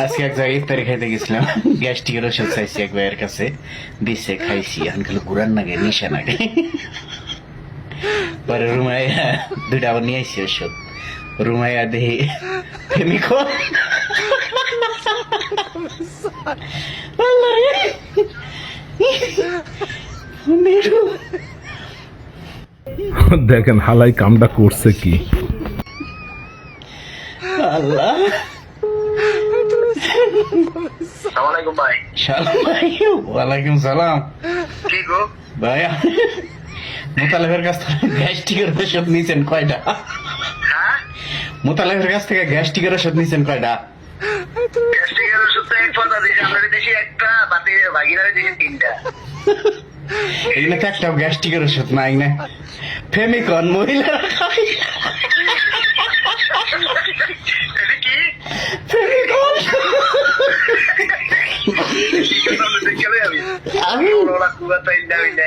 আজকে এক জায়গায় ইফতারি খাইতে গেছিলাম, গ্যাস্ট্রিকের ওষুধ চাইছি এক ভাইয়ের কাছে, দিচ্ছে, খাইছি। এখন খালি ঘুরান নাগে, নিশা নাগে। পরে রুমাইয়া দুইটা আবার নিয়ে আসছি ওষুধ। রুমাইয়া দেহি ফেমিকো, দেখেন হালাই কামটা করছে কি। আল্লাহ। সালামালাইকুম ভাই। সালাম ভাই। ওয়ালাইকুম সালাম। কি গো ভাই, মোতালেবের কাছ থেকে গ্যাস্ট্রিকের ওষুধ নিয়েছেন কয়টা? হ্যাঁ, মোতালেবের কাছ থেকে গ্যাস্ট্রিকের ওষুধ নিয়েছেন কয়টা? গ্যাস্ট্রিকের ওষুধ তো এক ফোঁটা দিয়েছি, আপনার দেশে একটা, বাকি ভাগিনারে দিয়েছি 3টা। এগুলো তো একটাও গ্যাস্ট্রিকের ওষুধ নাই না। ফেমিকন মহিলারা খায়। এটা কি? ফেমিকন। দেখে আমি আমি ওরা কুয়াতে ইন্ডা ইন্ডা